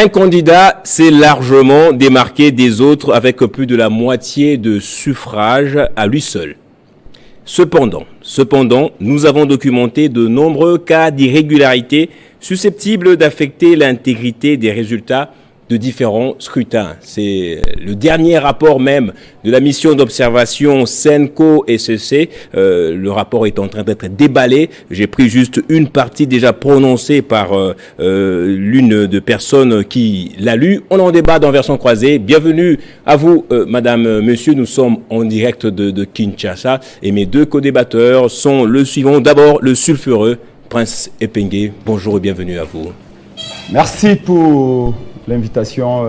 Un candidat s'est largement démarqué des autres avec plus de la moitié de suffrages à lui seul. Cependant, nous avons documenté de nombreux cas d'irrégularité susceptibles d'affecter l'intégrité des résultats de différents scrutins. C'est le dernier rapport même de la mission d'observation SENCO-SEC. Le rapport est en train d'être déballé. J'ai pris juste une partie déjà prononcée par l'une des personnes qui l'a lu. On en débat dans Version croisée. Bienvenue à vous, madame, monsieur. Nous sommes en direct de Kinshasa et mes deux co-débatteurs sont le suivant. D'abord, le sulfureux Prince Epengue. Bonjour et bienvenue à vous. Merci pour l'invitation.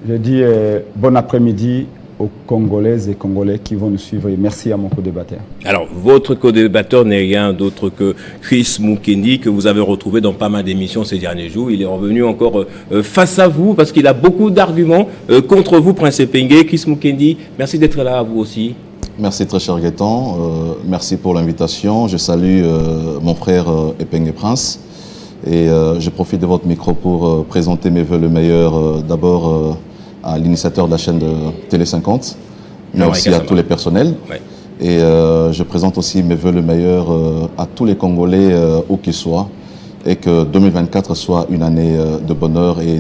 Je dis bon après-midi aux Congolaises et Congolais qui vont nous suivre et merci à mon co-débatteur. Alors, votre co-débatteur n'est rien d'autre que Chris Mukendi, que vous avez retrouvé dans pas mal d'émissions ces derniers jours. Il est revenu encore face à vous parce qu'il a beaucoup d'arguments contre vous, Prince Epengue. Chris Mukendi, merci d'être là à vous aussi. Merci très cher Gaëtan, merci pour l'invitation. Je salue mon frère Epengue Prince. Et je profite de votre micro pour présenter mes vœux le meilleur d'abord à l'initiateur de la chaîne de Télé 50, mais aussi à tous les personnels. Ouais. Et je présente aussi mes vœux le meilleur à tous les Congolais où qu'ils soient, et que 2024 soit une année de bonheur et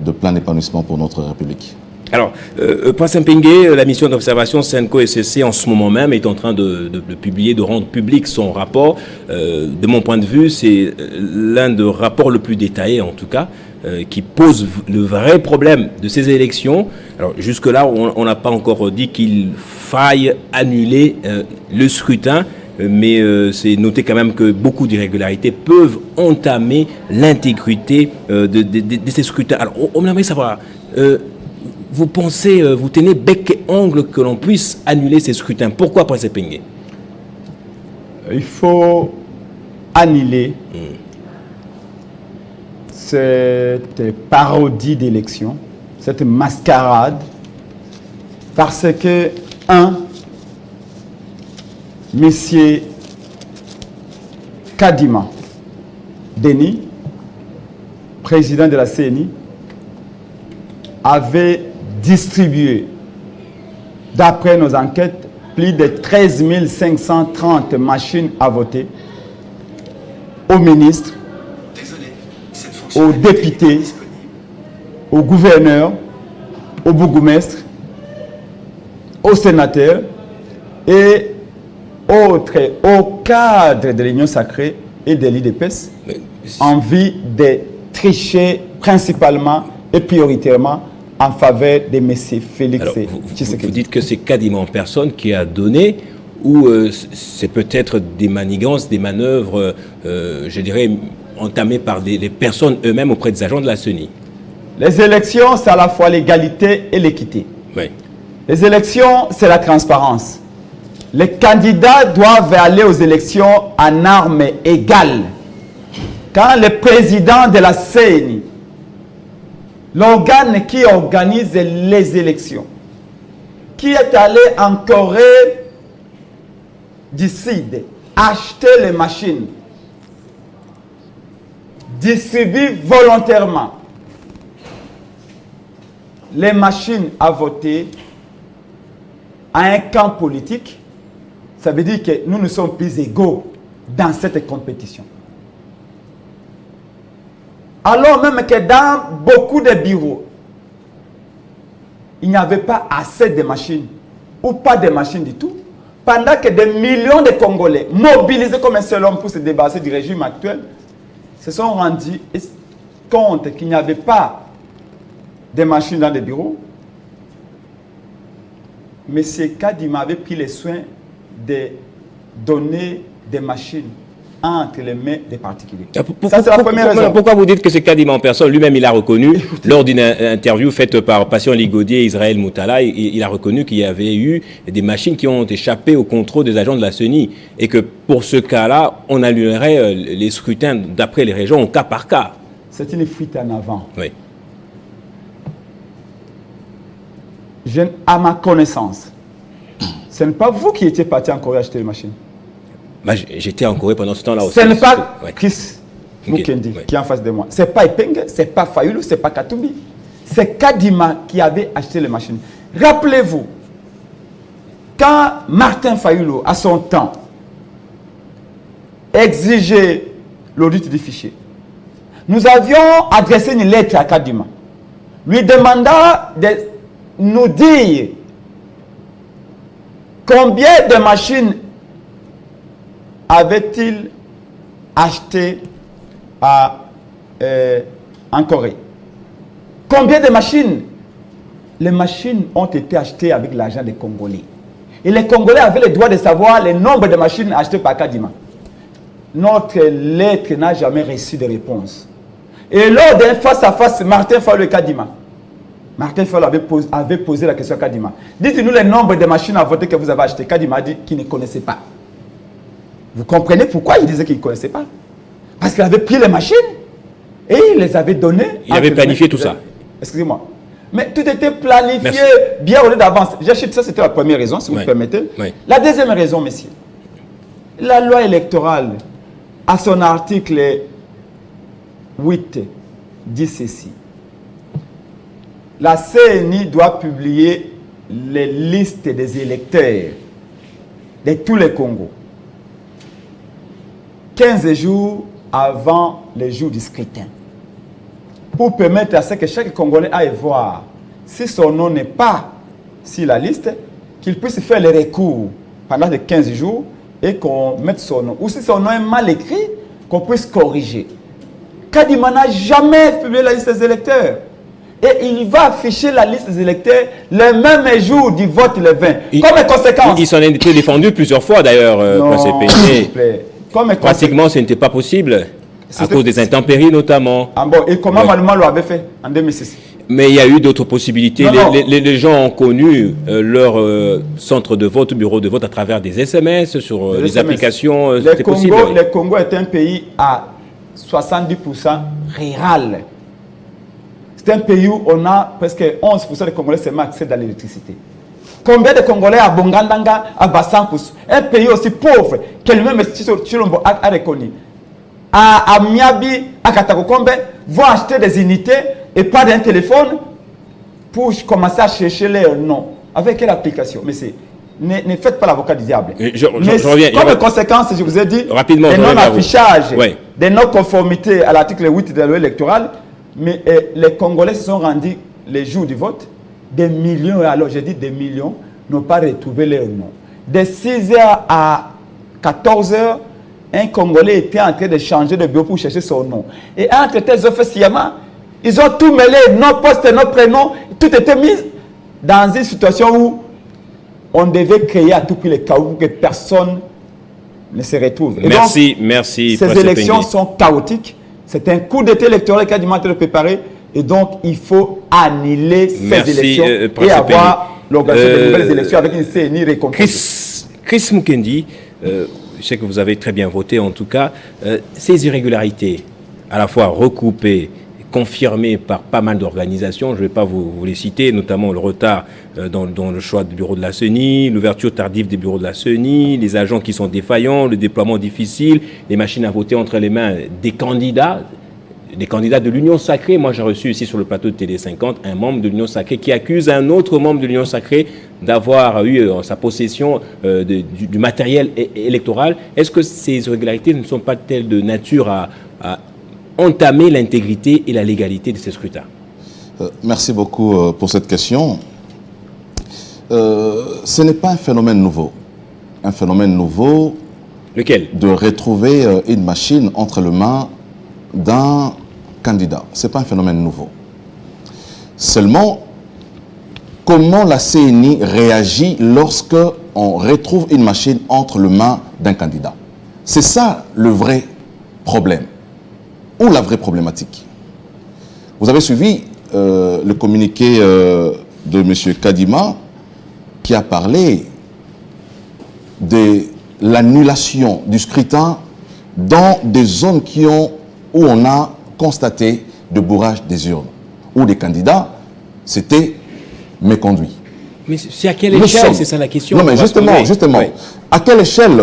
de plein épanouissement pour notre République. Alors, Prince Epengue, la mission d'observation SENCO-SEC en ce moment même est en train de publier, de rendre public son rapport. De mon point de vue, c'est l'un des rapports le plus détaillé en tout cas, qui pose le vrai problème de ces élections. Alors jusque-là, on n'a pas encore dit qu'il faille annuler le scrutin, mais c'est noté quand même que beaucoup d'irrégularités peuvent entamer l'intégrité de ces scrutins. Alors on aimerait savoir... vous pensez, vous tenez bec et ongle que l'on puisse annuler ces scrutins. Pourquoi, Prince Epengue? Il faut annuler cette parodie d'élection, cette mascarade, parce que, Monsieur Kadima Denis, président de la CENI, avait distribué, d'après nos enquêtes, plus de 13 530 machines à voter aux ministres, aux députés, aux gouverneurs, aux bourgmestres, aux sénateurs et autres, aux cadres de l'Union sacrée et de l'IDPS, en vue de tricher principalement et prioritairement en faveur de M. Félix Tshisekedi. Vous dites que c'est Kadima en personne qui a donné, ou c'est peut-être des manigances, des manœuvres, je dirais, entamées par les personnes eux-mêmes auprès des agents de la CENI? Les élections, c'est à la fois l'égalité et l'équité. Oui. Les élections, c'est la transparence. Les candidats doivent aller aux élections en armes égales. Quand le président de la CENI, l'organe qui organise les élections, qui est allé en Corée du Sud acheter les machines, distribue volontairement les machines à voter à un camp politique, ça veut dire que nous ne sommes plus égaux dans cette compétition. Alors même que dans beaucoup de bureaux, il n'y avait pas assez de machines, ou pas de machines du tout, pendant que des millions de Congolais, mobilisés comme un seul homme pour se débarrasser du régime actuel, se sont rendus compte qu'il n'y avait pas de machines dans les bureaux. M. Kadima avait pris les soins de donner des machines entre les mains des particuliers. Ça, c'est la première raison. Pourquoi vous dites que c'est Kadima en personne? Lui-même, il a reconnu, lors d'une interview faite par Patient Ligaudier et Israël Moutala, il a reconnu qu'il y avait eu des machines qui ont échappé au contrôle des agents de la CENI et que pour ce cas-là, on annulerait les scrutins d'après les régions au cas par cas. C'est une fuite en avant. Oui. À ma connaissance, ce n'est pas vous qui étiez parti en Corée acheter les machines. J'étais en Corée pendant ce temps-là aussi. Ce n'est pas Chris Mukendi, qui est en face de moi. Ce n'est pas Epenge, ce n'est pas Fayulu, ce n'est pas Katumbi. C'est Kadima qui avait acheté les machines. Rappelez-vous, quand Martin Fayulu, à son temps, exigeait l'audit du fichier, nous avions adressé une lettre à Kadima, lui demandant de nous dire combien de machines avait-il acheté en Corée. Combien de machines? Les machines ont été achetées avec l'argent des Congolais. Et les Congolais avaient le droit de savoir le nombre de machines achetées par Kadima. Notre lettre n'a jamais reçu de réponse. Et lors d'un face-à-face, Martin Fayulu et Kadima, Martin Fayulu avait posé la question à Kadima. Dites-nous le nombre de machines à voter que vous avez achetées. Kadima a dit qu'il ne connaissait pas. Vous comprenez pourquoi il disait qu'il ne connaissait pas? Parce qu'il avait pris les machines et il les avait données. Il avait planifié tout ça. Excusez-moi. Mais tout était planifié bien au lieu d'avance. J'achète ça, c'était la première raison, si vous me permettez. Oui. La deuxième raison, messieurs. La loi électorale, à son article 8, dit ceci. La CENI doit publier les listes des électeurs de tous les Congos 15 jours avant le jour du scrutin, pour permettre à ce que chaque Congolais aille voir si son nom n'est pas sur la liste, qu'il puisse faire le recours pendant les 15 jours et qu'on mette son nom. Ou si son nom est mal écrit, qu'on puisse corriger. Kadima n'a jamais publié la liste des électeurs. Et il va afficher la liste des électeurs le même jour du vote le 20. Comme conséquence... Il s'en est été défendu plusieurs fois d'ailleurs, pratiquement, ce n'était pas possible, à cause des intempéries notamment. Ah bon, et comment Maluma l'avait fait en 2006? Mais il y a eu d'autres possibilités. Les gens ont connu leur centre de vote, bureau de vote à travers des SMS, sur les applications. Le Congo est un pays à 70% rural. C'est un pays où on a presque 11% des Congolais seulement accès à l'électricité. Combien de Congolais à Bongandanga, à Bassankus, un pays aussi pauvre que lui-même Chilombo a reconnu, à Miabi, à Katakokombe, vont acheter des unités et pas d'un téléphone pour commencer à chercher leur nom. Avec quelle application? Mais ne faites pas l'avocat du diable. Je reviens. Comme conséquence, je vous ai dit, rapidement, des non-affichages, des non-conformités à l'article 8 de la loi électorale, mais les Congolais se sont rendus les jours du vote. Des millions, alors j'ai dit des millions, n'ont pas retrouvé leur nom. De 6h à 14h, un Congolais était en train de changer de bureau pour chercher son nom. Et entre tes officiers, ils ont tout mêlé, nos postes, nos prénoms, tout était mis dans une situation où on devait créer à tout prix les cas où que personne ne se retrouve. Et merci. Ces élections sont chaotiques. C'est un coup d'état électoral qui a du mal à le préparer. Et donc, il faut annuler ces élections et avoir l'organisation de nouvelles élections avec une CENI récompensée. Chris Mukendi, je sais que vous avez très bien voté en tout cas. Ces irrégularités, à la fois recoupées, confirmées par pas mal d'organisations, je ne vais pas vous les citer, notamment le retard dans le choix du bureau de la CENI, l'ouverture tardive des bureaux de la CENI, les agents qui sont défaillants, le déploiement difficile, les machines à voter entre les mains des candidats de l'Union Sacrée. Moi, j'ai reçu ici sur le plateau de Télé50 un membre de l'Union Sacrée qui accuse un autre membre de l'Union Sacrée d'avoir eu en sa possession du matériel électoral. Est-ce que ces irrégularités ne sont pas-elles de nature à entamer l'intégrité et la légalité de ces scrutins? Merci beaucoup pour cette question. Ce n'est pas un phénomène nouveau. Un phénomène nouveau... Lequel? De retrouver une machine entre les mains d'un candidat. Ce n'est pas un phénomène nouveau. Seulement, comment la CENI réagit lorsque on retrouve une machine entre les mains d'un candidat? C'est ça le vrai problème, ou la vraie problématique. Vous avez suivi le communiqué de M. Kadima qui a parlé de l'annulation du scrutin dans des zones où on a constaté de bourrage des urnes, où des candidats s'étaient méconduits. Mais c'est à quelle échelle? C'est ça la question. Non, mais justement, oui. à quelle échelle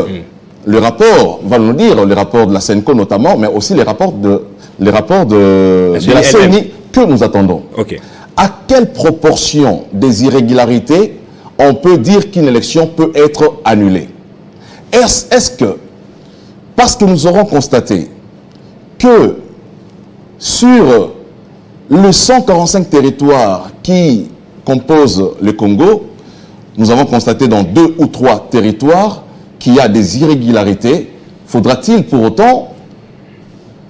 le rapport va nous dire, les rapports de la CENCO notamment, mais aussi les rapports de la CENI que nous attendons. Okay. À quelle proportion des irrégularités on peut dire qu'une élection peut être annulée? Est-ce que, parce que nous aurons constaté que sur le 145 territoires qui composent le Congo, nous avons constaté dans 2 ou 3 territoires qu'il y a des irrégularités, faudra-t-il pour autant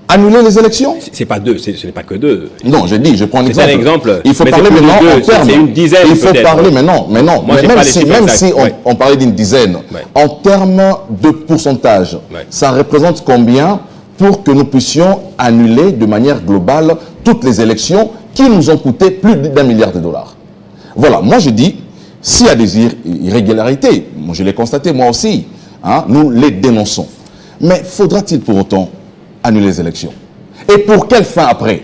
annuler les élections? C'est pas 2, ce n'est pas que 2. Non, j'ai dit, je prends un exemple. C'est un exemple. Il faut parler maintenant en termes. C'est une dizaine. Il faut parler maintenant. Mais non, Moi, même si on parlait d'une dizaine, en termes de pourcentage, ça représente combien pour que nous puissions annuler de manière globale toutes les élections qui nous ont coûté plus d'1 milliard de dollars? Voilà, moi je dis, s'il y a des irrégularités, moi je l'ai constaté moi aussi, hein, nous les dénonçons. Mais faudra-t-il pour autant annuler les élections? Et pour quelle fin après?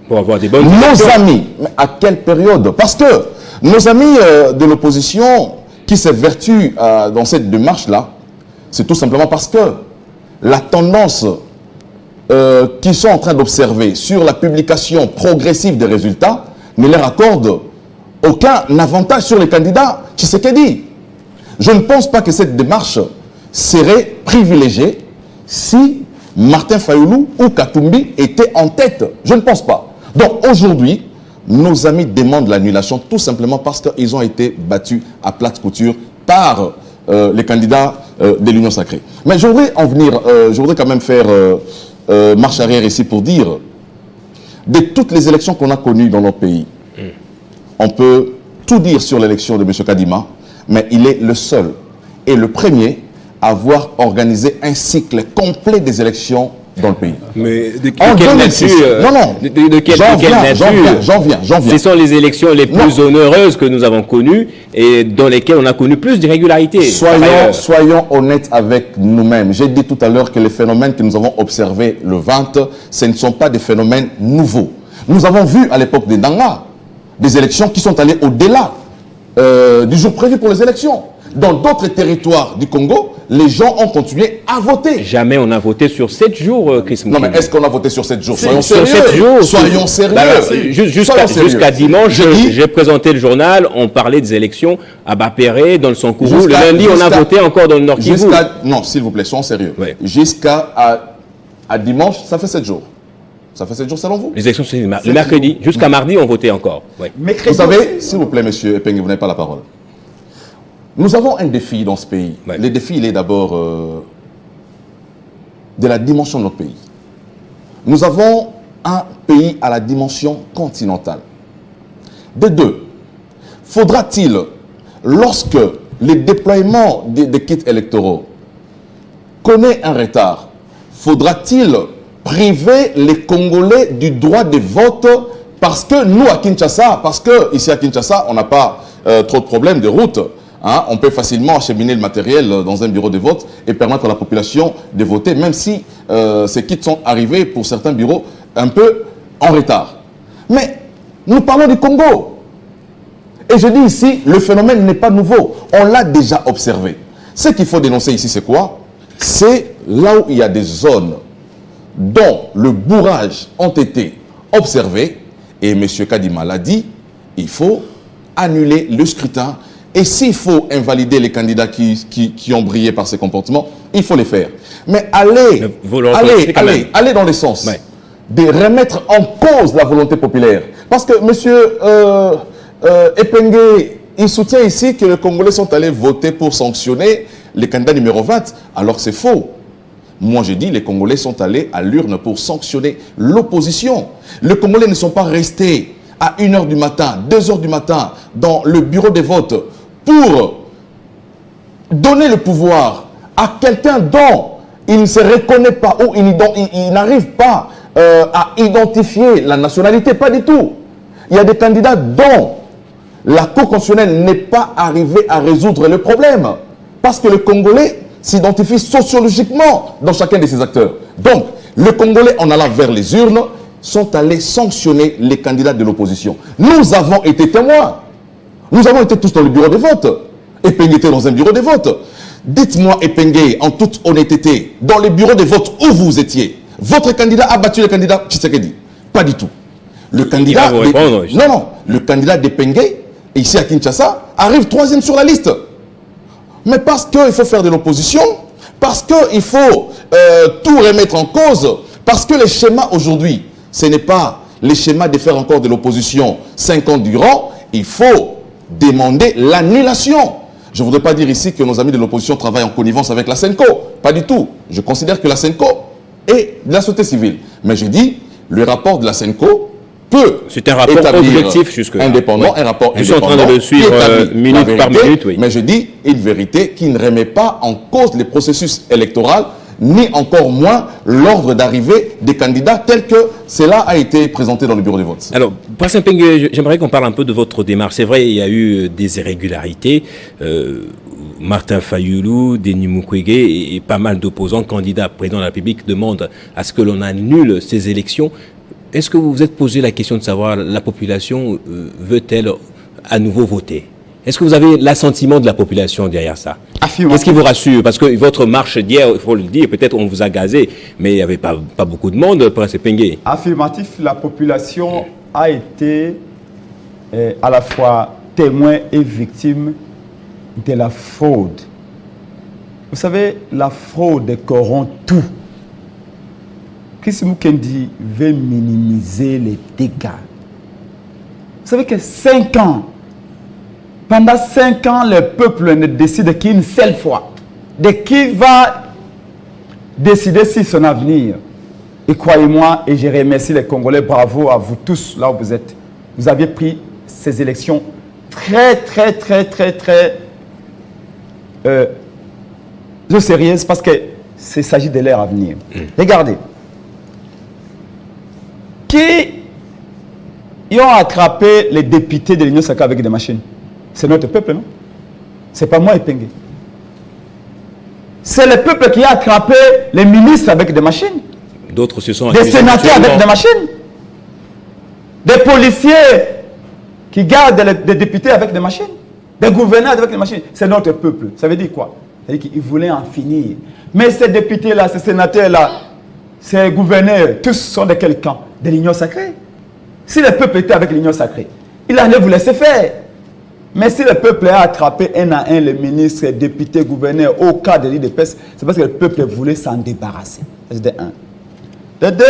Pour avoir des bonnes Nos amis, mais à quelle période? Parce que nos amis de l'opposition qui s'évertuent dans cette démarche-là, c'est tout simplement parce que la tendance qu'ils sont en train d'observer sur la publication progressive des résultats ne leur accorde aucun avantage sur les candidats Tshisekedi. Je ne pense pas que cette démarche serait privilégiée si Martin Fayoulou ou Katumbi étaient en tête. Je ne pense pas. Donc aujourd'hui, nos amis demandent l'annulation tout simplement parce qu'ils ont été battus à plate couture par les candidats de l'Union sacrée. Mais je voudrais en venir, je voudrais quand même faire marche arrière ici pour dire, de toutes les élections qu'on a connues dans notre pays, on peut tout dire sur l'élection de M. Kadima, mais il est le seul et le premier à avoir organisé un cycle complet des élections dans le pays. Mais de quelle nature? Non, non. De quelle nature? J'en viens. Ce sont les élections les plus onéreuses que nous avons connues et dans lesquelles on a connu plus d'irrégularités. Soyons honnêtes avec nous-mêmes. J'ai dit tout à l'heure que les phénomènes que nous avons observés le 20, ce ne sont pas des phénomènes nouveaux. Nous avons vu à l'époque des Danga des élections qui sont allées au-delà du jour prévu pour les élections. Dans d'autres territoires du Congo, les gens ont continué à voter. Jamais on a voté sur 7 jours, Chris Moukind. Non, mais est-ce qu'on a voté sur 7 jours? Soyons sérieux. sérieux. 7 jours. Soyons sérieux. Jusqu'à dimanche, j'ai présenté le journal, on parlait des élections à Bapéré, dans le Sankourou. Le lundi, on a voté encore dans le Nord Kivu. Non, s'il vous plaît, soyons sérieux. Ouais. Jusqu'à dimanche, ça fait 7 jours. Ça fait 7 jours selon vous? Les élections, c'est le mercredi. Jusqu'à mardi, on votait encore. Ouais. Vous savez, s'il vous plaît, monsieur Epeng, vous n'avez pas la parole. Nous avons un défi dans ce pays. Ouais. Le défi, il est d'abord de la dimension de notre pays. Nous avons un pays à la dimension continentale. De deux, faudra-t-il, lorsque le déploiement des kits électoraux connaît un retard, faudra-t-il priver les Congolais du droit de vote parce que nous à Kinshasa, parce que ici à Kinshasa, on n'a pas trop de problèmes de route. Hein, on peut facilement acheminer le matériel dans un bureau de vote et permettre à la population de voter, même si ces kits sont arrivés pour certains bureaux un peu en retard. Mais nous parlons du Congo. Et je dis ici, le phénomène n'est pas nouveau. On l'a déjà observé. Ce qu'il faut dénoncer ici, c'est quoi? C'est là où il y a des zones dont le bourrage ont été observés. Et M. Kadima l'a dit, il faut annuler le scrutin. Et s'il faut invalider les candidats qui ont brillé par ces comportements, il faut les faire. Mais allez dans le sens de remettre en cause la volonté populaire. Parce que M. Epenge, il soutient ici que les Congolais sont allés voter pour sanctionner les candidats numéro 20, alors que c'est faux. Moi, je dis les Congolais sont allés à l'urne pour sanctionner l'opposition. Les Congolais ne sont pas restés à 1h du matin, 2h du matin, dans le bureau des votes, pour donner le pouvoir à quelqu'un dont il ne se reconnaît pas ou il n'arrive pas à identifier la nationalité, pas du tout. Il y a des candidats dont la Cour constitutionnelle n'est pas arrivée à résoudre le problème, parce que le Congolais s'identifie sociologiquement dans chacun de ces acteurs. Donc, le Congolais, en allant vers les urnes, sont allés sanctionner les candidats de l'opposition. Nous avons été témoins. Nous avons été tous dans le bureau de vote. Et Peng était dans un bureau de vote. Dites-moi, Epengue, en toute honnêteté, dans les bureaux de vote où vous étiez, votre candidat a battu le candidat Tshisekedi? Pas du tout. Le candidat le candidat d'Epengue, ici à Kinshasa, arrive 3e sur la liste. Mais parce qu'il faut faire de l'opposition, parce qu'il faut tout remettre en cause, parce que les schémas aujourd'hui, ce n'est pas les schémas de faire encore de l'opposition 5 ans durant, il faut demander l'annulation. Je ne voudrais pas dire ici que nos amis de l'opposition travaillent en connivence avec la SENCO. Pas du tout. Je considère que la SENCO est de la société civile. Mais je dis, le rapport de la SENCO peut c'est un rapport objectif jusque-là. Indépendant, un rapport je suis en train de le suivre minute par minute. Oui. Mais je dis une vérité qui ne remet pas en cause les processus électoraux, ni encore moins l'ordre d'arrivée des candidats tel que cela a été présenté dans le bureau de vote. Alors, Prince Epengue, j'aimerais qu'on parle un peu de votre démarche. C'est vrai, il y a eu des irrégularités. Martin Fayulu, Denis Mukwege et pas mal d'opposants candidats président de la République demandent à ce que l'on annule ces élections. Est-ce que vous vous êtes posé la question de savoir la population veut-elle à nouveau voter? Est-ce que vous avez l'assentiment de la population derrière ça? Qu'est-ce qui vous rassure? Parce que votre marche d'hier, il faut le dire, peut-être on vous a gazé, mais il n'y avait pas beaucoup de monde, Prince Epengue. Affirmatif, la population a été à la fois témoin et victime de la fraude. Vous savez, la fraude corrompt tout. Chris Mukendi veut minimiser les dégâts. Vous savez que 5 ans, pendant 5 ans, le peuple ne décide qu'une seule fois de qui va décider si son avenir. Et croyez-moi, et je remercie les Congolais, bravo à vous tous là où vous êtes. Vous avez pris ces élections très sérieuses parce que il s'agit de leur avenir. Regardez. Qui ont attrapé les députés de l'Union sacrée avec des machines? C'est notre peuple, non? C'est pas moi, Epengue. C'est le peuple qui a attrapé les ministres avec des machines. D'autres se sont des sénateurs avec des machines. Des policiers qui gardent des députés avec des machines. Des gouverneurs avec des machines. C'est notre peuple. Ça veut dire quoi? Ça veut dire qu'ils voulaient en finir. Mais ces députés-là, ces sénateurs-là, ces gouverneurs, tous sont de quel camp? De l'Union sacrée. Si le peuple était avec l'Union sacrée, il allait vous laisser faire. Mais si le peuple a attrapé un à un les ministres, les députés, gouverneurs, au cas de l'IDPS, c'est parce que le peuple voulait s'en débarrasser. C'est de un. De deux,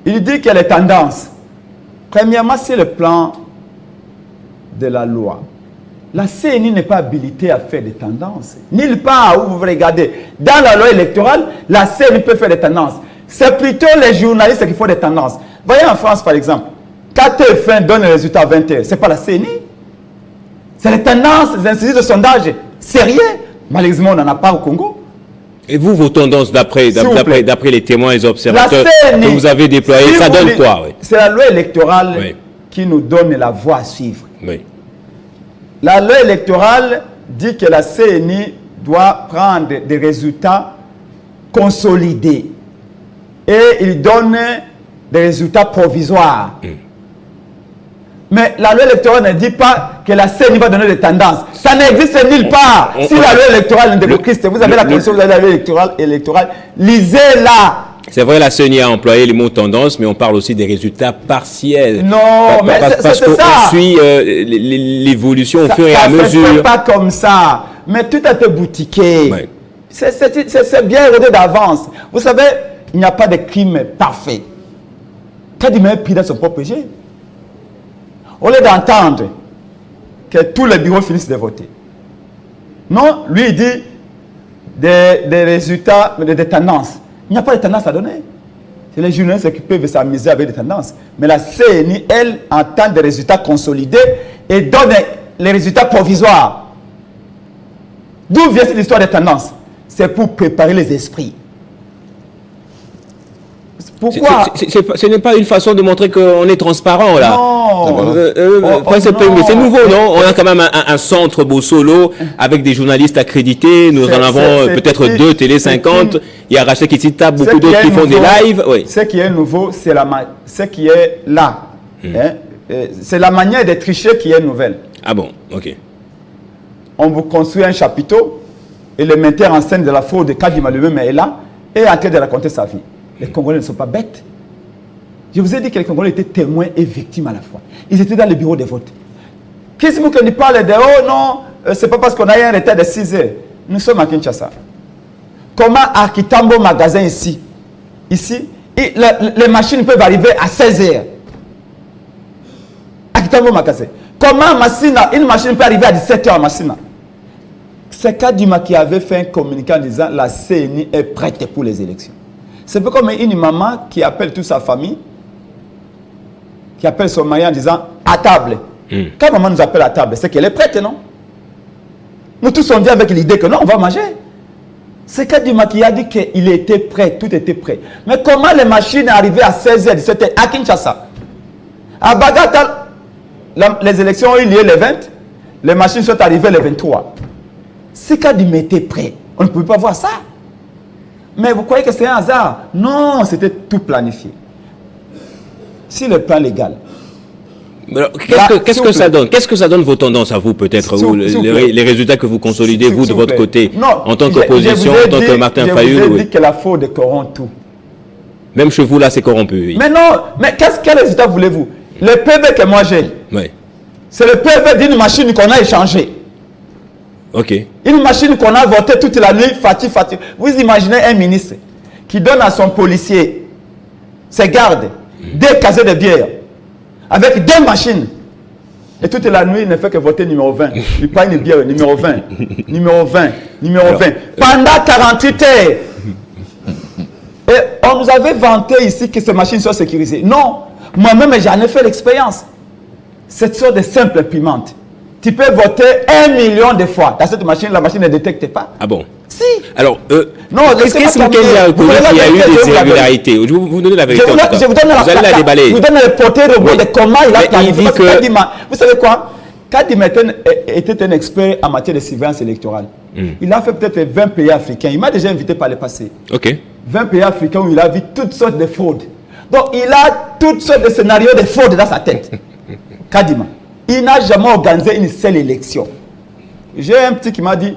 il dit qu'il y a les tendances. Premièrement, c'est le plan de la loi. La CNI n'est pas habilitée à faire des tendances. Nulle part où vous regardez. Dans la loi électorale, la CNI peut faire des tendances. C'est plutôt les journalistes qui font des tendances. Voyez en France, par exemple, quand TF1 donne le résultat à 20h, ce n'est pas la CNI. C'est les tendances, les instituts de sondage. Sérieux. Malheureusement, on n'en a pas au Congo. Et vous, vos tendances d'après les témoins et les observateurs que vous avez déployés, ça donne quoi? Oui. C'est la loi électorale qui nous donne la voie à suivre. Oui. La loi électorale dit que la CNI doit prendre des résultats consolidés. Et il donne des résultats provisoires. Mais la loi électorale ne dit pas que la CNI va donner des tendances. Ça n'existe nulle part. Si la loi électorale est démocratique, vous avez la commission, vous avez la loi électorale, lisez-la. C'est vrai, la CNI a employé le mot tendance, mais on parle aussi des résultats partiels. Non, mais parce qu'on suit l'évolution au fur et à mesure. Ça ne se fait pas comme ça. Mais tout a été boutiqué. Ouais. C'est bien rodé d'avance. Vous savez, il n'y a pas de crime parfait. Quand il met pris dans son propre péché, au lieu d'entendre que tous les bureaux finissent de voter. Non, lui il dit des résultats, des tendances. Il n'y a pas de tendance à donner. C'est les journalistes qui peuvent s'amuser avec des tendances. Mais la CNI, elle, entend des résultats consolidés et donne les résultats provisoires. D'où vient cette histoire des tendances? C'est pour préparer les esprits. Pourquoi? Ce n'est pas une façon de montrer qu'on est transparent, là. Non. C'est nouveau, non? On a quand même un centre Bossolo avec des journalistes accrédités. Nous en avons peut-être 2 Télé 50. Il y a Rachel Kitita, beaucoup d'autres qui font des lives. Oui. Ce qui est nouveau, c'est ce qui est là. C'est la manière de tricher qui est nouvelle. Ah bon, ok. on vous construit un chapiteau et le metteur en scène de la fraude de Kadima lui-même est là et est en train de raconter sa vie. Les Congolais ne sont pas bêtes. Je vous ai dit que les Congolais étaient témoins et victimes à la fois. Ils étaient dans le bureau de vote. Qu'est-ce que nous parle de « Oh non, c'est pas parce qu'on a eu un retard de 6 heures. » Nous sommes à Kinshasa. Comment à Kitambo magasin ici, les machines peuvent arriver à 16 heures. À Kitambo magasin. Comment Massina, une machine peut arriver à 17 heures à Massina? C'est Kadima qui avait fait un communiqué en disant la CENI est prête pour les élections. C'est peu comme une maman qui appelle toute sa famille, qui appelle son mari en disant à table. Quand maman nous appelle à table, c'est qu'elle est prête, non? Nous tous on vient avec l'idée que non, on va manger. C'est Kadima qui a dit qu'il était prêt, tout était prêt. Mais comment les machines arrivaient à 16h, 17h à Kinshasa? À Bagata, les élections ont eu lieu le 20, les machines sont arrivées le 23. C'est Kadima était prêt. On ne pouvait pas voir ça. Mais vous croyez que c'est un hasard? Non, c'était tout planifié. Si le plan légal. Qu'est-ce que ça donne? Qu'est-ce que ça donne vos tendances à vous, peut-être, les résultats que vous consolidez, vous, de votre côté, en tant qu'opposition, en tant que Martin Fayulu? Je vous ai dit que la fraude corrompt tout. Même chez vous, là, c'est corrompu. Oui. Mais non, mais quel résultat voulez-vous? Le PV que moi j'ai, c'est le PV d'une machine qu'on a échangée. Ok. Une machine qu'on a votée toute la nuit, Fatih. Vous imaginez un ministre qui donne à son policier, ses gardes, 2 casiers de bière, avec 2 machines. Et toute la nuit, il ne fait que voter numéro 20. Il prend une bière, numéro 20, numéro 20, numéro 20. Pendant 48 heures. Et on nous avait vanté ici que ces machines soient sécurisées. Non, moi-même, j'en ai fait l'expérience. Cette sorte de simple imprimante. Tu peux voter 1 million de fois. Dans cette machine, la machine ne détecte pas. Ah bon? Si. Alors, non, qu'est-ce qu'il y a eu des irrégularités? Je vous donne la vérité. Je vous donne la déballer. Je vous donne le portrait robot de comment il a planifié. Vous savez quoi? Kadima était un expert en matière de surveillance électorale. Il a fait peut-être 20 pays africains. Il m'a déjà invité par le passé. Ok. 20 pays africains où il a vu toutes sortes de fraudes. Donc, il a toutes sortes de scénarios de fraude dans sa tête. Kadima. Il n'a jamais organisé une seule élection. J'ai un petit qui m'a dit,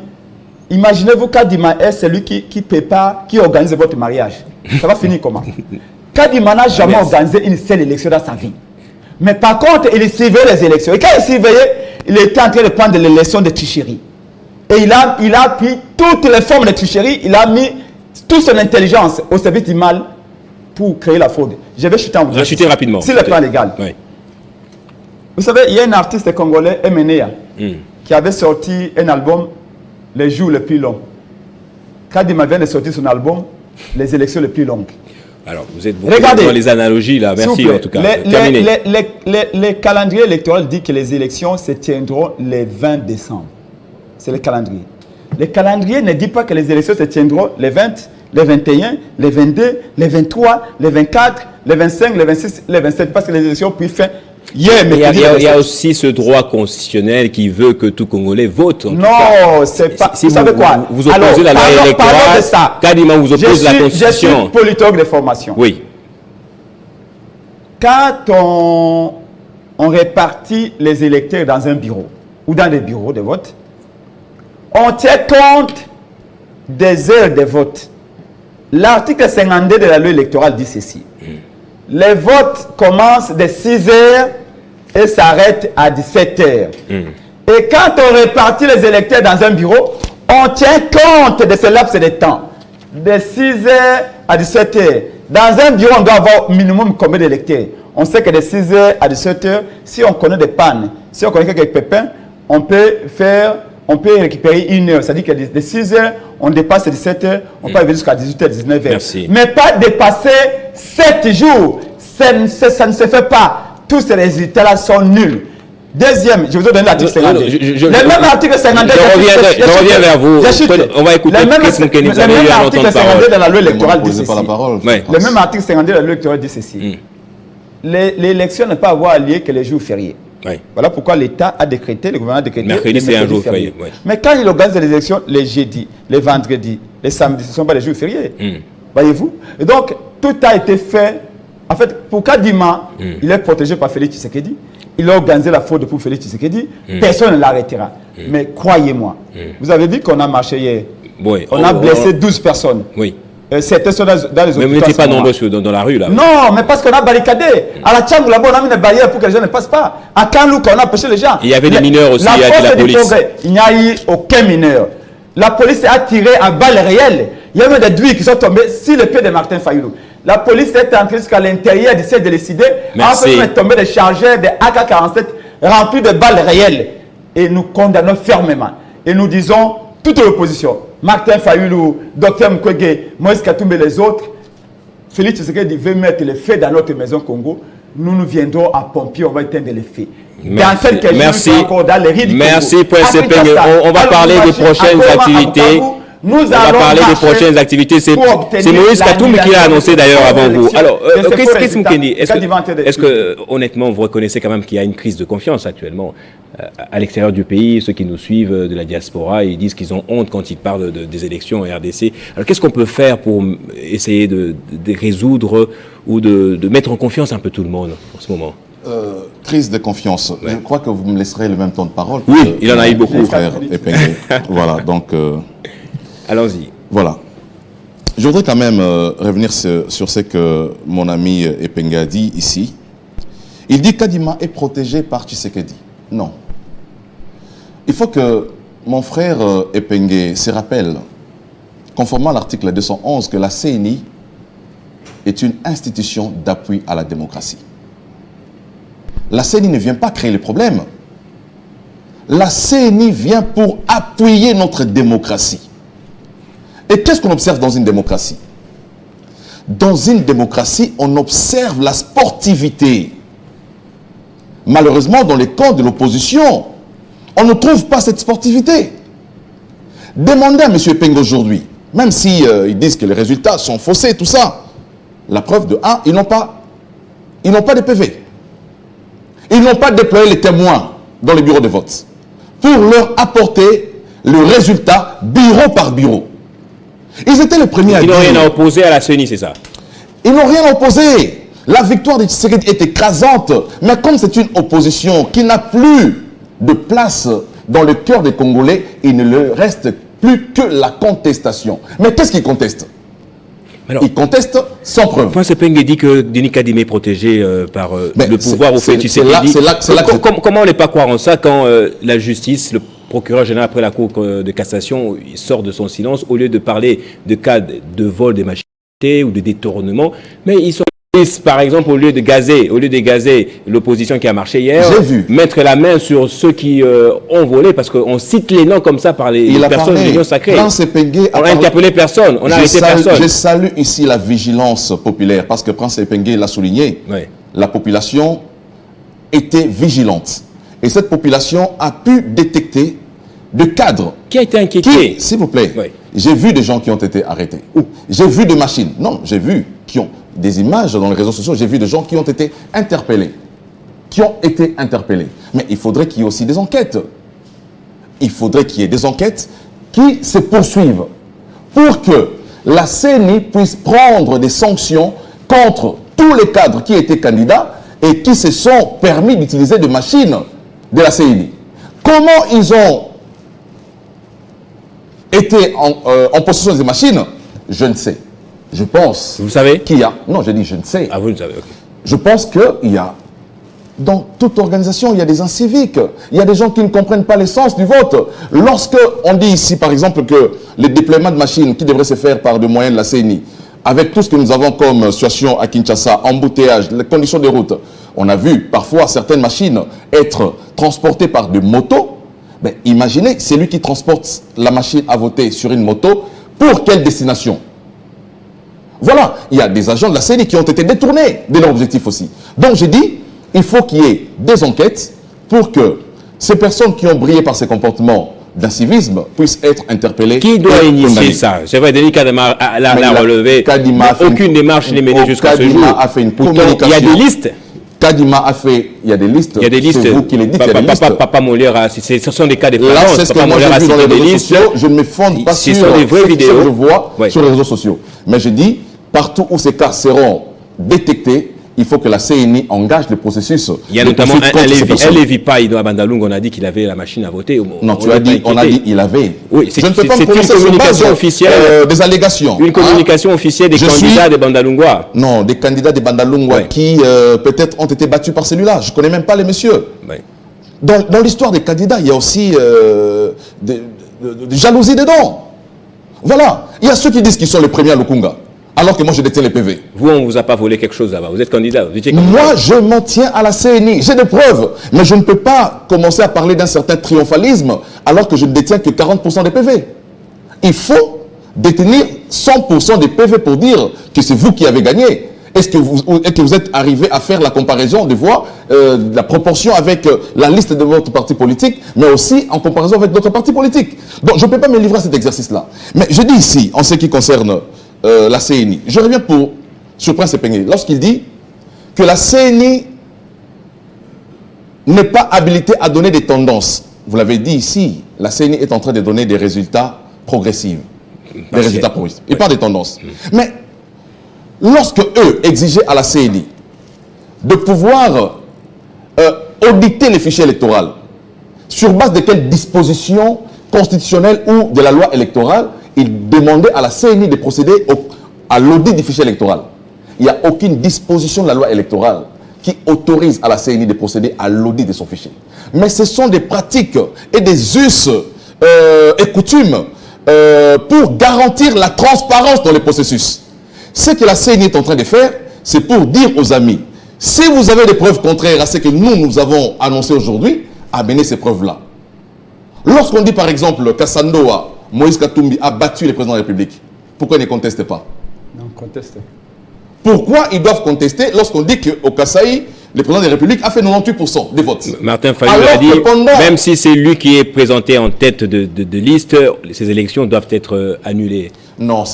imaginez-vous Kadima est celui qui prépare, qui organise votre mariage. Ça va finir comment? Kadima n'a jamais organisé une seule élection dans sa vie. Mais par contre, il surveillait les élections. Et quand il surveillait, il était en train de prendre les leçons de tricherie. Et il a pris toutes les formes de tricherie, il a mis toute son intelligence au service du mal pour créer la fraude. Je vais chuter en vous. Chuter rapidement. C'est le plan légal. Oui. Vous savez, il y a un artiste congolais, Emenea, qui avait sorti un album, Les jours les plus longs. Kadima vient de sortir son album, Les élections les plus longues. Alors, vous êtes beaucoup dans les analogies, là. Merci, en tout cas. Le calendrier électoral dit que les élections se tiendront le 20 décembre. C'est le calendrier. Le calendrier ne dit pas que les élections se tiendront le 20, le 21, le 22, le 23, le 24, le 25, le 26, le 27, parce que les élections puissent faire. Il y a aussi ce droit constitutionnel qui veut que tout Congolais vote. Non, c'est pas. Si vous savez quoi? Vous opposez la loi électorale. Kadima vous oppose la Constitution. Je suis politologue de formation. Oui. Quand on répartit les électeurs dans un bureau ou dans des bureaux de vote, on tient compte des heures de vote. L'article 52 de la loi électorale dit ceci. Les votes commencent de 6 heures et s'arrêtent à 17 heures. Et quand on répartit les électeurs dans un bureau, on tient compte de ce laps de temps. De 6 heures à 17 heures. Dans un bureau, on doit avoir minimum combien d'électeurs? On sait que de 6 heures à 17 heures, si on connaît des pannes, si on connaît quelques pépins, on peut récupérer 1 heure. C'est-à-dire que de 6 heures, on dépasse 17 heures, on peut arriver jusqu'à 18 heures, 19 heures. Merci. Mais pas dépasser 7 jours. Ça ne se fait pas. Tous ces résultats-là sont nuls. Deuxième, je vous ai donné l'article 52. Le même article 52. Je reviens vers vous. On va écouter Chris Mukeni. Le même article 52 de la loi électorale dit ceci. Le même article 52 de la loi électorale dit ceci. L'élection ne peut avoir lieu que les jours fériés. Oui. Voilà pourquoi l'État a décrété, le gouvernement a décrété. Mercredi, c'est un jour férié. Oui. Mais quand il organise les élections, les jeudis, les vendredis, les samedis, ce ne sont pas des jours fériés. Voyez-vous? Et donc, tout a été fait En fait, pour Kadima, il est protégé par Félix Tshisekedi. Il a organisé la fraude pour Félix Tshisekedi. Personne ne l'arrêtera. Mais croyez-moi, vous avez vu qu'on a marché hier. Oui. On a blessé 12 personnes. Oui. Certains sont dans les hôpitaux. Mais vous n'étiez pas nombreux dans la rue, là. Non, mais parce qu'on a barricadé. À la Tchangou, là-bas, on a mis des barrières pour que les gens ne passent pas. À Kanlouk, on a empêché les gens. Il y avait des mineurs aussi avec la police. Il n'y a eu aucun mineur. La police a tiré à balles réelles. Il y a même des douilles qui sont tombées sur le pied de Martin Fayoulou. La police est entrée jusqu'à l'intérieur du siège de l'ECD. Merci. On a tombé des chargeurs, des AK-47 remplis de balles réelles. Et nous condamnons fermement. Et nous disons, toute l'opposition, Martin Fayoulou, Dr Mukwege, Moïse Katumbe et les autres, Félix Tshisekedi veut mettre les feux dans notre maison Congo. Nous viendrons à pompier, on va éteindre les feux. Merci. Merci pour ce peigne. On va parler des prochaines activités. On va parler des prochaines activités. C'est Moïse Katumbi qui l'a annoncé d'ailleurs avant vous. Alors, Chris Mukendi, est-ce que honnêtement vous reconnaissez quand même qu'il y a une crise de confiance actuellement à l'extérieur du pays? Ceux qui nous suivent de la diaspora, ils disent qu'ils ont honte quand ils parlent des élections en RDC. Alors qu'est-ce qu'on peut faire pour essayer de résoudre ou de mettre en confiance un peu tout le monde en ce moment? Crise de confiance. Ouais. Je crois que vous me laisserez le même temps de parole. Oui, il en a eu beaucoup. Frère Epenge. Voilà, donc... allons-y. Voilà. Je voudrais quand même revenir sur ce que mon ami Epenge a dit ici. Il dit qu'Kadima est protégé par Tshisekedi. Non. Il faut que mon frère Epenge se rappelle, conformément à l'article 211, que la CENI est une institution d'appui à la démocratie. La CENI ne vient pas créer les problèmes. La CENI vient pour appuyer notre démocratie. Et qu'est-ce qu'on observe dans une démocratie? Dans une démocratie, on observe la sportivité. Malheureusement, dans les camps de l'opposition, on ne trouve pas cette sportivité. Demandez à M. Epenge aujourd'hui, même si ils disent que les résultats sont faussés, tout ça, la preuve de 1, ils n'ont pas de PV. Ils n'ont pas déployé les témoins dans les bureaux de vote pour leur apporter le résultat bureau par bureau. Ils étaient les premiers à dire... Ils n'ont rien à opposer à la CENI, c'est ça? Ils n'ont rien à opposer. La victoire de Tshisekedi est écrasante. Mais comme c'est une opposition qui n'a plus de place dans le cœur des Congolais, il ne leur reste plus que la contestation. Mais qu'est-ce qu'ils contestent? Ils contestent sans preuve. Moi, Epenge dit que Denis Kadima est protégé par le pouvoir au fait du Tshisekedi. Comment ne pas croire en ça quand la justice, le procureur général après la Cour de cassation, il sort de son silence au lieu de parler de cas de vol des machines ou de détournement, mais ils sont par exemple, au lieu de gazer l'opposition qui a marché hier, mettre la main sur ceux qui ont volé, parce qu'on cite les noms comme ça par les personnes de l'Union sacrée. On n'a interpellé personne, on n'a arrêté personne. Je salue ici la vigilance populaire, parce que Prince Epenge l'a souligné. Oui. La population était vigilante. Et cette population a pu détecter des cadres. Qui a été inquiété? S'il vous plaît, oui. J'ai vu des gens qui ont été arrêtés. J'ai vu des machines. Non, j'ai vu qui ont des images dans les réseaux sociaux. J'ai vu des gens qui ont été interpellés. Mais il faudrait qu'il y ait aussi des enquêtes. Il faudrait qu'il y ait des enquêtes qui se poursuivent pour que la CENI puisse prendre des sanctions contre tous les cadres qui étaient candidats et qui se sont permis d'utiliser des machines de la CENI. Comment ils ont été en possession des machines? Je ne sais. Je pense... Vous savez qu'il y a... Non, j'ai dit je ne sais. Ah, vous le savez, ok. Je pense qu'il y a... Dans toute organisation, il y a des inciviques. Il y a des gens qui ne comprennent pas l'essence du vote. Lorsque on dit ici, par exemple, que les déploiements de machines qui devraient se faire par des moyens de la CENI, avec tout ce que nous avons comme situation à Kinshasa, embouteillage, les conditions de route, on a vu parfois certaines machines être transportées par des motos. Ben, imaginez, c'est lui qui transporte la machine à voter sur une moto, pour quelle destination? Voilà, il y a des agents de la CENI qui ont été détournés de leur objectif aussi. Donc j'ai dit, il faut qu'il y ait des enquêtes pour que ces personnes qui ont brillé par ces comportements d'incivisme puissent être interpellées. Qui doit initier ça? C'est vrai, Denis Kadima l'a relevé. Aucune démarche n'est menée jusqu'à ce jour. A fait une communication. Il y a des listes. Kadima a fait, il y a des listes. Il y a des listes. C'est vous qui les dites, il y a des listes. Papa Molière, ce sont des cas de Là, c'est ce que moi j'ai vu dans les réseaux sociaux. Je ne me fonde pas sur des vraies vidéos que je vois sur les réseaux sociaux. Mais je dis, partout où ces cas seront détectés, il faut que la CENI engage le processus. Il y a notamment un Lévi Paï à Bandalung, on a dit qu'il avait la machine à voter. Non, on a dit il avait. Oui, je ne peux pas me prononcer une communication officielle. Des allégations. Une communication officielle des candidats des Bandalungois. Non, des candidats des Bandalungois qui peut-être ont été battus par celui-là. Je ne connais même pas les messieurs. Oui. Dans l'histoire des candidats, il y a aussi des jalousies dedans. Voilà. Il y a ceux qui disent qu'ils sont les premiers à Lukunga, alors que moi je détiens les PV. Vous, on ne vous a pas volé quelque chose là-bas. Vous êtes candidat. Moi, je m'en tiens à la CENI. J'ai des preuves. Mais je ne peux pas commencer à parler d'un certain triomphalisme alors que je ne détiens que 40% des PV. Il faut détenir 100% des PV pour dire que c'est vous qui avez gagné. Est-ce que vous êtes arrivé à faire la comparaison de voix, la proportion avec la liste de votre parti politique, mais aussi en comparaison avec d'autres partis politiques? Donc, je ne peux pas me livrer à cet exercice-là. Mais je dis ici, en ce qui concerne la CENI, je reviens sur Prince Epengé, lorsqu'il dit que la CENI n'est pas habilitée à donner des tendances. Vous l'avez dit ici, la CENI est en train de donner des résultats progressifs. Des résultats progressifs. Il parle des tendances. Mais lorsque eux exigeaient à la CENI de pouvoir auditer les fichiers électoraux, sur base de quelles dispositions constitutionnelles ou de la loi électorale, ils demandaient à la CENI de procéder à l'audit du fichier électoral. Il n'y a aucune disposition de la loi électorale qui autorise à la CENI de procéder à l'audit de son fichier. Mais ce sont des pratiques et des us et coutumes pour garantir la transparence dans les processus. Ce que la CENI est en train de faire, c'est pour dire aux amis, si vous avez des preuves contraires à ce que nous avons annoncé aujourd'hui, amenez ces preuves-là. Lorsqu'on dit par exemple qu'Assandoa, Moïse Katumbi a battu le président de la République, pourquoi ils ne contestent pas? Non, conteste. Pourquoi ils doivent contester lorsqu'on dit qu'au Kasaï, le président de la République a fait 98% des votes? Martin Fayou a dit, même si c'est lui qui est présenté en tête de liste, ces élections doivent être annulées. Non,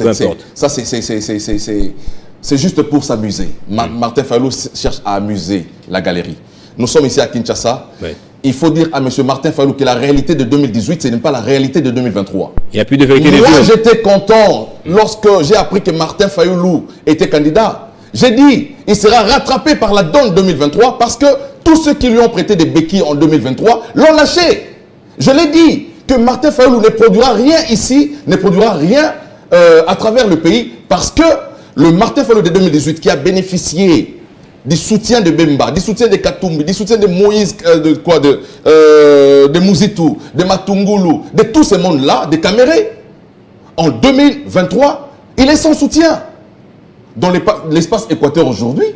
c'est juste pour s'amuser. Martin Fayou cherche à amuser la galerie. Nous sommes ici à Kinshasa. Oui. Il faut dire à M. Martin Fayou que la réalité de 2018, ce n'est pas la réalité de 2023. Il n'y a plus de vérité. Moi, j'étais content lorsque j'ai appris que Martin Fayulu était candidat. J'ai dit, il sera rattrapé par la donne 2023 parce que tous ceux qui lui ont prêté des béquilles en 2023 l'ont lâché. Je l'ai dit, que Martin Fayulu ne produira rien ici, ne produira rien à travers le pays parce que le Martin Fayulu de 2018 qui a bénéficié du soutien de Bemba, du soutien de Katumbi, du soutien de Moïse, de Mouzitou, de Matungulu, de tous ces mondes-là, de Caméré, en 2023, il est sans soutien. Dans l'espace Équateur aujourd'hui,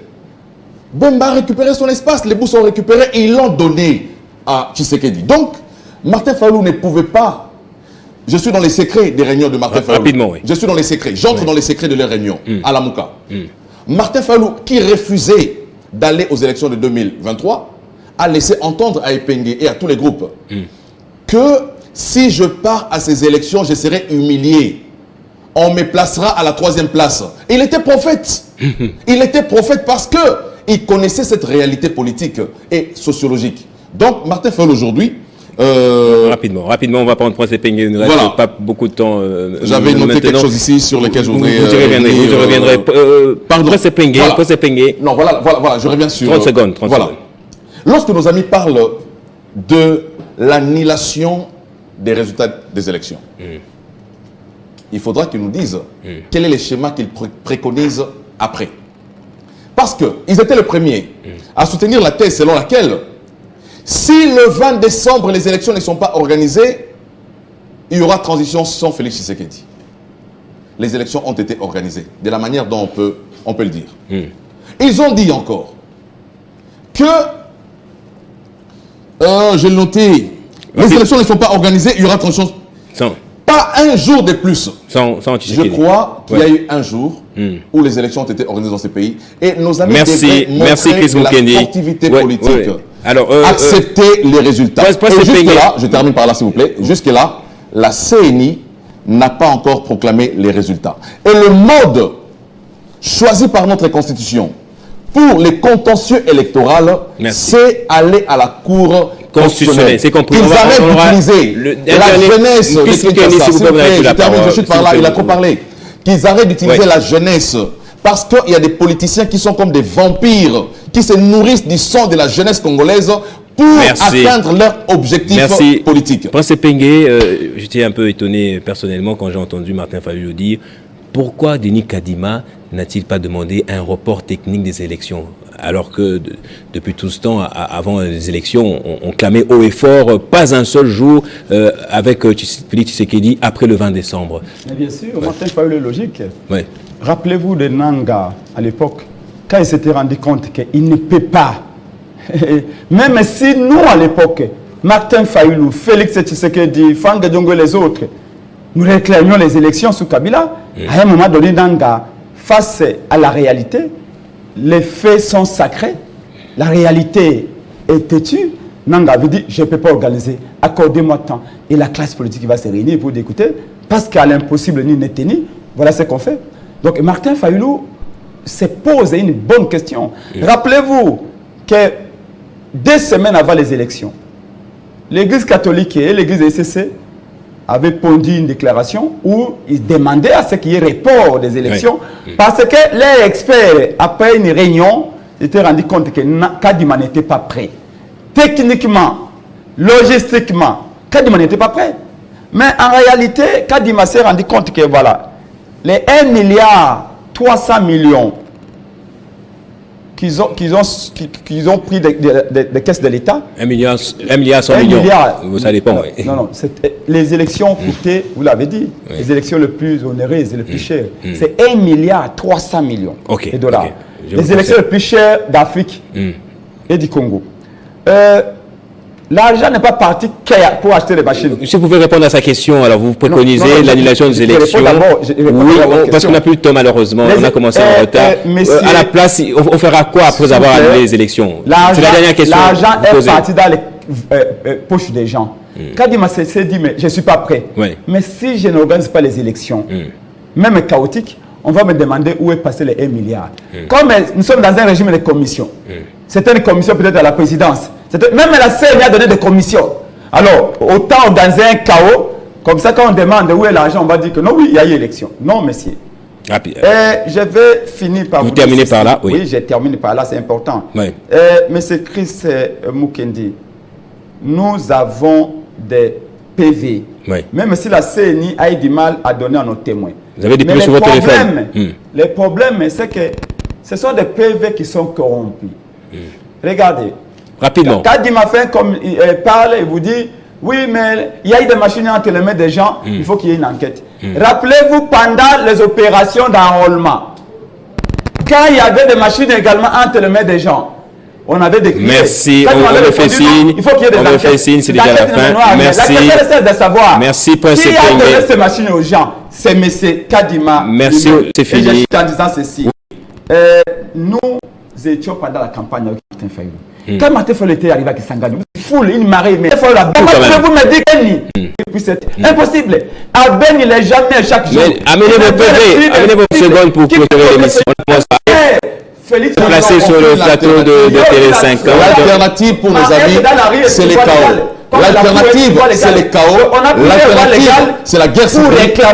Bemba a récupéré son espace, les bouts sont récupérés et ils l'ont donné à Tshisekedi. Donc, Martin Fayulu ne pouvait pas. Je suis dans les secrets des réunions de Martin Fayulu. Rapidement, oui. Je suis dans les secrets. J'entre dans les secrets de leurs réunions à la Mouka. Martin Fayulu, qui refusait d'aller aux élections de 2023, a laissé entendre à Epengé et à tous les groupes que si je pars à ces élections, je serai humilié. On me placera à la 3e place. Il était prophète. Il était prophète parce qu'il connaissait cette réalité politique et sociologique. Donc, Martin Fayulu aujourd'hui... Rapidement, on va prendre Prince Epengé. Il ne reste pas beaucoup de temps. J'avais noté quelque chose ici sur lequel je voudrais... Vous y reviendrez. Pardon. Prince Epengé. Non, voilà, je reviens sur... 30 secondes. Lorsque nos amis parlent de l'annulation des résultats des élections, il faudra qu'ils nous disent quel est le schéma qu'ils préconisent après. Parce qu'ils étaient les premiers à soutenir la thèse selon laquelle si le 20 décembre les élections ne sont pas organisées, il y aura transition sans Félix Tshisekedi. Les élections ont été organisées de la manière dont on peut le dire. Ils ont dit encore que, j'ai noté, les élections ne sont pas organisées, il y aura transition sans. Pas un jour de plus. Sans je crois qu'il y a eu un jour où les élections ont été organisées dans ces pays. Et nos amis devraient montrer la sportivité politique. Alors, accepter les résultats. Et jusque-là, je termine par là s'il vous plaît, jusque-là, la CENI n'a pas encore proclamé les résultats. Et le mode choisi par notre Constitution pour les contentieux électoraux, c'est aller à la Cour constitutionnelle. C'est compris. Qu'ils arrêtent d'utiliser la jeunesse de Kinshasa. Je termine, je suis par là, il a trop parlé. Qu'ils arrêtent d'utiliser la jeunesse Parce qu'il y a des politiciens qui sont comme des vampires, qui se nourrissent du sang de la jeunesse congolaise pour atteindre leur objectif politique. Prince Epenge, j'étais un peu étonné personnellement quand j'ai entendu Martin Fayulu dire pourquoi Denis Kadima n'a-t-il pas demandé un report technique des élections alors que depuis tout ce temps, avant les élections, on clamait haut et fort, pas un seul jour avec Félix Tshisekedi après le 20 décembre. Mais bien sûr, Martin Fayulu est logique. Ouais. Rappelez-vous de Nanga à l'époque, quand il s'était rendu compte qu'il ne peut pas. Même si nous, à l'époque, Martin Fayulu, Félix Tshisekedi, Fanga Diongo et les autres, nous réclamions les élections sous Kabila, à un moment donné, Nanga, face à la réalité, les faits sont sacrés, la réalité est têtue. Nanga avait dit, je ne peux pas organiser, accordez-moi temps. Et la classe politique va se réunir pour écouter, parce qu'à l'impossible ni n'est tenu, voilà ce qu'on fait. Donc Martin Fayulu se pose une bonne question. Rappelez-vous que 2 semaines avant les élections, l'Église catholique et l'Église ECC avaient pondu une déclaration où ils demandaient à ce qu'il y ait report des élections parce que les experts, après une réunion, s'étaient rendus compte que Kadima n'était pas prêt. Techniquement, logistiquement, Kadima n'était pas prêt. Mais en réalité, Kadima s'est rendu compte que voilà, les 1,3 milliard qu'ils ont pris des caisses de l'État. 1 milliard 100 millions. Ça dépend. Non, les élections coûtaient, vous l'avez dit, les élections les plus onéreuses et les plus chères. C'est 1,3 milliard de dollars. Les élections les plus chères d'Afrique et du Congo. L'argent n'est pas parti pour acheter les machines. Si vous pouvez répondre à sa question, alors vous préconisez l'annulation des élections. Oui, parce qu'on n'a plus de temps malheureusement, on a commencé en retard. À la place, on fera quoi après avoir annulé les élections? C'est la dernière question. L'argent est parti dans les poches des gens. Kadima s'est dit, mais je ne suis pas prêt. Mais si je n'organise pas les élections, même chaotiques, on va me demander où est passé les 1 milliard. Comme nous sommes dans un régime de commission, c'était une commission peut-être à la présidence. Même la CENI a donné des commissions. Alors, autant organiser un chaos, comme ça quand on demande où est l'argent, on va dire que non, oui, il y a eu élection. Non, monsieur. Je vais finir par vous terminer par là, oui, je termine par là, c'est important. Monsieur Chris Mukendi, nous avons des PV. Même si la CENI a eu du mal à donner à nos témoins. Vous avez des PV sur votre téléphone. Le problème, c'est que ce sont des PV qui sont corrompus. Regardez. Rapidement. Kadima parle et vous dit, oui, mais il y a eu des machines entre les mains des gens, il faut qu'il y ait une enquête. Rappelez-vous, pendant les opérations d'enrôlement, quand il y avait des machines également entre les mains des gens, on avait des... Merci, on me fait signe. Il faut qu'il y ait des enquêtes. On me fait signe, c'est déjà la fin. Merci. La question est de savoir merci, Prince qui a donné ces machines aux gens. C'est M. Kadima. Merci, c'est fini. Et je suis en disant ceci. Nous étions pendant la campagne avec Martin Fayulu. Quand Martin Fayulu était arrivé à Kisangani, foule, une marée, mais vous me dites que c'est impossible. À Ben, il est jamais chaque jour. Amenez vos PV, amenez vos secondes pour clôturer l'émission. Placé sur le plateau de Télé 5 ans. L'alternative pour nos amis, c'est les chaos. L'alternative, c'est les chaos. L'alternative, c'est la guerre civile.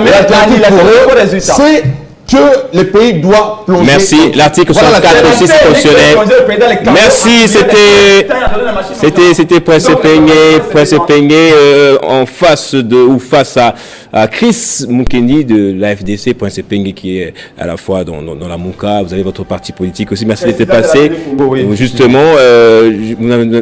L'alternative pour eux, c'est que le pays doit plonger. Merci. L'article 64 aussi c'est constitutionnel. Merci. C'était Prince Epenge en face à Chris Mukendi de la FDC. Prince Epenge qui est à la fois dans la Mouka. Vous avez votre parti politique aussi. Merci d'être passé. Justement,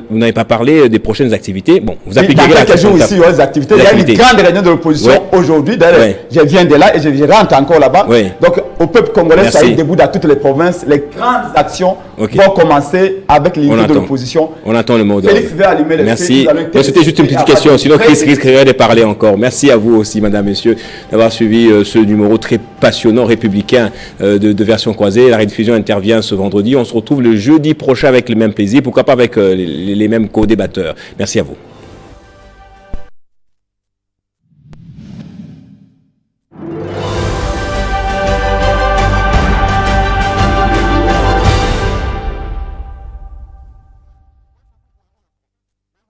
vous n'avez pas parlé des prochaines activités. Bon, vous appliquez la question ici aux activités. Il y a une grande réunion de l'opposition aujourd'hui. D'ailleurs, je viens de là et je rentre encore là-bas. Donc, au peuple congolais, ça est debout dans toutes les provinces. Les grandes actions vont commencer avec l'unité de l'opposition. On attend le mot d'ordre. Félix veut allumer les merci. C'était juste une petite question. Sinon, Chris risquerait de parler encore. Merci à vous aussi, madame, messieurs, d'avoir suivi ce numéro très passionnant, républicain de Version Croisée. La rediffusion intervient ce vendredi. On se retrouve le jeudi prochain avec le même plaisir. Pourquoi pas avec les mêmes co-débatteurs. Merci à vous.